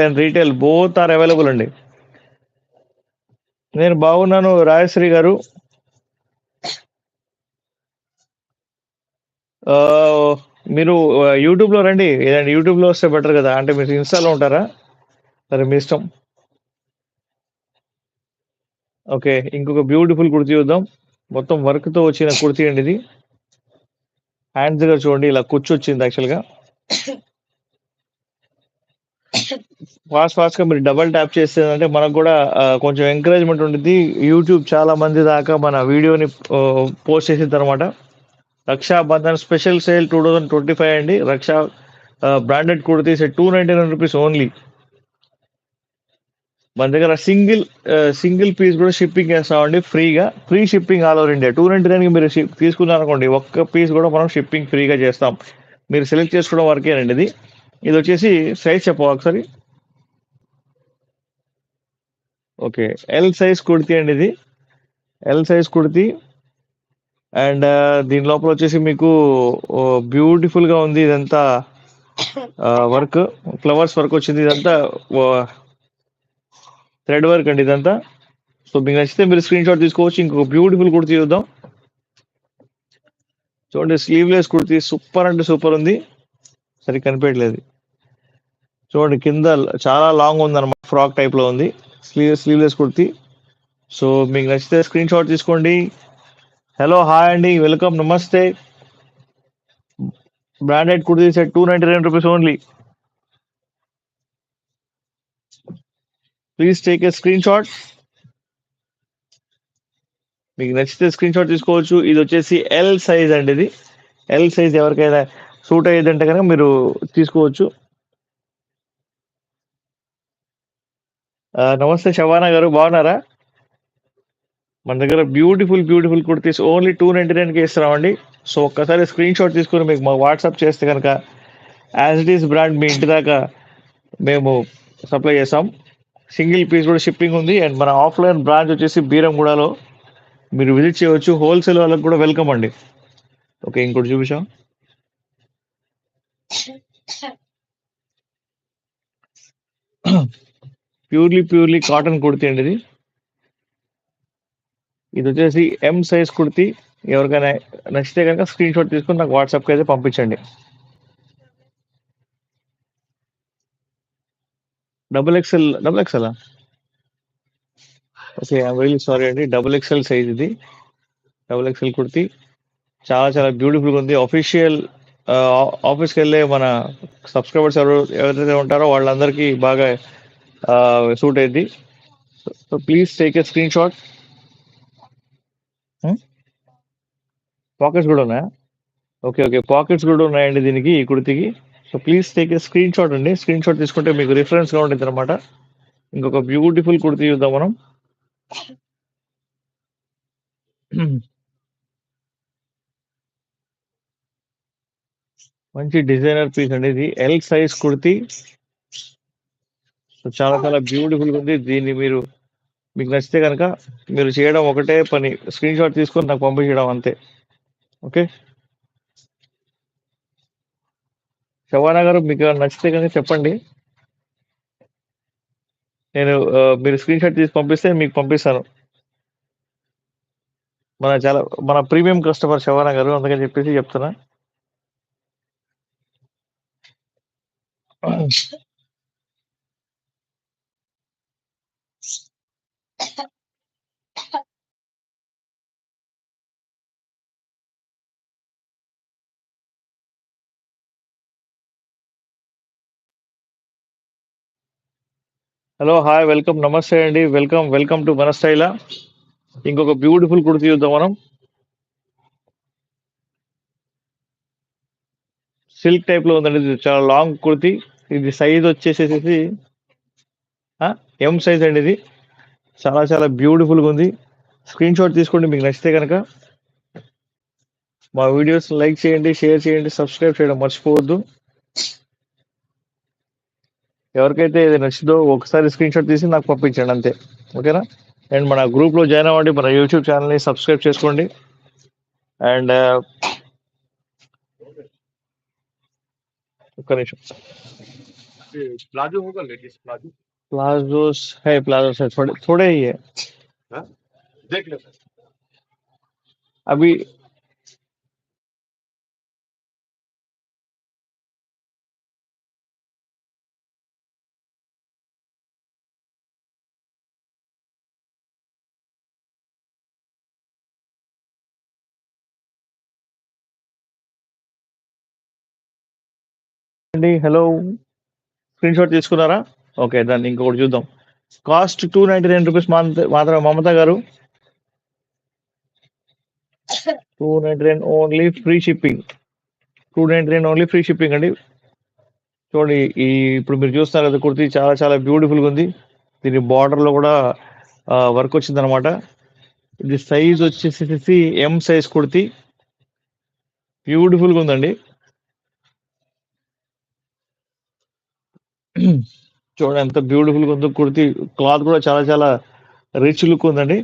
And retail both are available అండి. నేను బాగున్నాను రాజశ్రీ గారు. మీరు యూట్యూబ్‌లో రండి. ఏదండి యూట్యూబ్‌లో వస్తే బెటర్ గదా! అంటే మీరు ఇన్‌స్టాలో ఉంటారా? సరే మీ ఇష్టం. ఓకే. ఇంకొక బ్యూటిఫుల్ కుర్తీ చూద్దాం. మొత్తం వర్క్‌తో వచ్చిన కుర్తీ అండి ఇది. హ్యాండ్స్ దగ్గర చూడండి ఇలా కుచ్చొచ్చింది యాక్చువల్‌గా. ఫాస్ట్‌గా మీరు డబుల్ ట్యాప్ చేస్తేనంటే మనకు గూడా కొంచెం ఎంకరేజ్‌మెంట్ ఉండిద్ది. యూట్యూబ్ చాలా మంది దాకా మన వీడియోని పోస్ట్ చేసిద్దనమాట. రక్షాబంధన్ స్పెషల్ సేల్ 2025 అండి. Raksha branded kurtis $299 only. మన దగ్గర సింగిల్ పీస్ కూడా షిప్పింగ్ చేస్తామండి ఫ్రీగా. Free shipping all over India. 299కి మీరు తీసుకున్నారనుకోండి, ఒక్క పీస్ కూడా మనం షిప్పింగ్ ఫ్రీగా చేస్తాం. మీరు సెలెక్ట్ చేసుకోవడం వరకేనండి ఇది. ఇదొచ్చేసి సైజ్ చెప్పవా ఒకసారి? ఓకే. ఎల్ సైజ్ కుర్తీ అండి ఇది. ఎల్ సైజ్ కుర్తీ అండ్ దీని లోపల వచ్చేసి మీకు బ్యూటిఫుల్‌గా ఉంది ఇదంతా వర్క్. ఫ్లవర్స్ వర్క్ వచ్చింది. ఇదంతా థ్రెడ్ వర్క్ అండి ఇదంతా. సో మీకు నచ్చితే మీరు స్క్రీన్ షాట్ తీసుకోవచ్చు. ఇంకొక బ్యూటిఫుల్ కుర్తీ చూద్దాం. చూడండి స్లీవ్‌లెస్ కుర్తీ సూపర్ అంటే సూపర్ ఉంది. సరిగ్గా కనిపియట్లేదు. చూడండి కింద చాలా లాంగ్ ఉందన్నమాట. ఫ్రాక్ టైప్‌లో ఉంది. స్లీవ్‌లెస్ కుర్తీ. సో మీకు నచ్చితే స్క్రీన్ షాట్ తీసుకోండి. హలో, హాయ్ అండి. వెల్కమ్, నమస్తే. Branded kurtis at $299 only. Please take a screen shot. మీకు నచ్చితే స్క్రీన్ షాట్ తీసుకోవచ్చు. ఇది వచ్చేసి ఎల్ సైజ్ అండి ఇది. ఎల్ సైజ్ ఎవరికైనా సూట్ అయ్యేదంటే కనుక మీరు తీసుకోవచ్చు. నమస్తే శబానా గారు, బాగున్నారా? మన దగ్గర బ్యూటిఫుల్ కుర్తీస్ ఓన్లీ 299కి ఇస్తున్నామండి. సో ఒక్కసారి స్క్రీన్ షాట్ తీసుకొని మీకు మా వాట్సాప్ చేస్తే కనుక యాజ్ ఇట్ ఈస్ బ్రాండ్ మీ ఇంటి దాకా మేము సప్లై చేస్తాం. సింగిల్ పీస్ కూడా షిప్పింగ్ ఉంది. అండ్ మన ఆఫ్లైన్ బ్రాంచ్ వచ్చేసి బీరంగూడలో మీరు విజిట్ చేయవచ్చు. హోల్సేల్ వాళ్ళకి కూడా వెల్కమ్ అండి. ఓకే, ఇంకోటి చూపించాం. ప్యూర్లీ కాటన్ కుర్తీ అండి ఇది. ఇది వచ్చేసి ఎం సైజ్ కుర్తీ. ఎవరికైనా నచ్చితే కనుక స్క్రీన్ షాట్ తీసుకొని నాకు వాట్సాప్కి అయితే పంపించండి. Double XL. Okay, I'm really sorry అండి. డబుల్ ఎక్స్ఎల్ సైజ్ ఇది. డబుల్ ఎక్స్ఎల్ కుర్తీ చాలా బ్యూటిఫుల్గా ఉంది. అఫీషియల్ ఆఫీస్కి వెళ్ళే మన సబ్స్క్రైబర్స్ ఎవరైతే ఉంటారో వాళ్ళందరికీ బాగా సూట్ అయింది. So please take a screenshot. Pockets కూడా ఉన్నాయా? ఓకే, పాకెట్స్ కూడా ఉన్నాయండి దీనికి, ఈ కుర్తికి. So please take a screenshot అండి. స్క్రీన్ షాట్ తీసుకుంటే మీకు రిఫరెన్స్గా ఉంటుంది అనమాట. ఇంకొక బ్యూటిఫుల్ కుర్తీ చూద్దాం మనం. మంచి డిజైనర్ పీస్ అండి ఇది. L size kurti. సో చాలా బ్యూటిఫుల్గా ఉంది. దీన్ని మీకు నచ్చితే కనుక మీరు చేయడం ఒకటే పని, స్క్రీన్ షాట్ తీసుకొని నాకు పంపించడం అంతే. ఓకే శబానా గారు, మీకు నచ్చితే కనుక చెప్పండి. నేను మీరు స్క్రీన్ షాట్ తీసి పంపిస్తే మీకు పంపిస్తాను. మన ప్రీమియం కస్టమర్ శబానా గారు, అందుకని చెప్పేసి చెప్తున్నా. హలో, హాయ్, వెల్కమ్, నమస్తే అండి. వెల్కమ్ టు మన స్టైలా. ఇంకొక బ్యూటిఫుల్ కుర్తీ చూద్దాం మనం. సిల్క్ టైప్ లో ఉందండి. ఇది చాలా లాంగ్ కుర్తీ. ఇది సైజ్ వచ్చేసేసి ఎం సైజ్ అండి ఇది. చాలా బ్యూటిఫుల్గా ఉంది. స్క్రీన్ షాట్ తీసుకోండి మీకు నచ్చితే కనుక. మా వీడియోస్ లైక్ చేయండి, షేర్ చేయండి, సబ్స్క్రైబ్ చేయడం మర్చిపోవద్దు. ఎవరికైతే ఇది నచ్చిందో ఒకసారి స్క్రీన్ షాట్ తీసి నాకు పంపించండి అంతే. ఓకేనా? అండ్ మన గ్రూప్లో జాయిన్ అవ్వండి. మన యూట్యూబ్ ఛానల్ని సబ్స్క్రైబ్ చేసుకోండి. అండ్ ఒక్క నిమిషం. प्लाजोस है, प्लाजोस है, थोड़े थोड़े ही है अभी। అండి హలో, స్క్రీన్ షాట్ తీసుకున్నారా? ఓకే, దాన్ని ఇంకొకటి చూద్దాం. కాస్ట్ 299 రూపీస్ మాత్రం మమత గారు. 299 only free shipping. 299 only free shipping అండి. చూడండి, ఈ ఇప్పుడు మీరు చూస్తున్నారు కదా, కుర్తీ చాలా చాలా బ్యూటిఫుల్ గా ఉంది. దీని బార్డర్ లో కూడా వర్క్ వచ్చింది అనమాట. ఇది సైజ్ వచ్చేసి ఎం సైజ్ కుర్తీ, బ్యూటిఫుల్ గా ఉందండి. చూడండి ఎంత బ్యూటిఫుల్ గా ఉందో కుర్తీ. క్లాత్ కూడా చాలా చాలా రిచ్ లుక్ ఉందండి.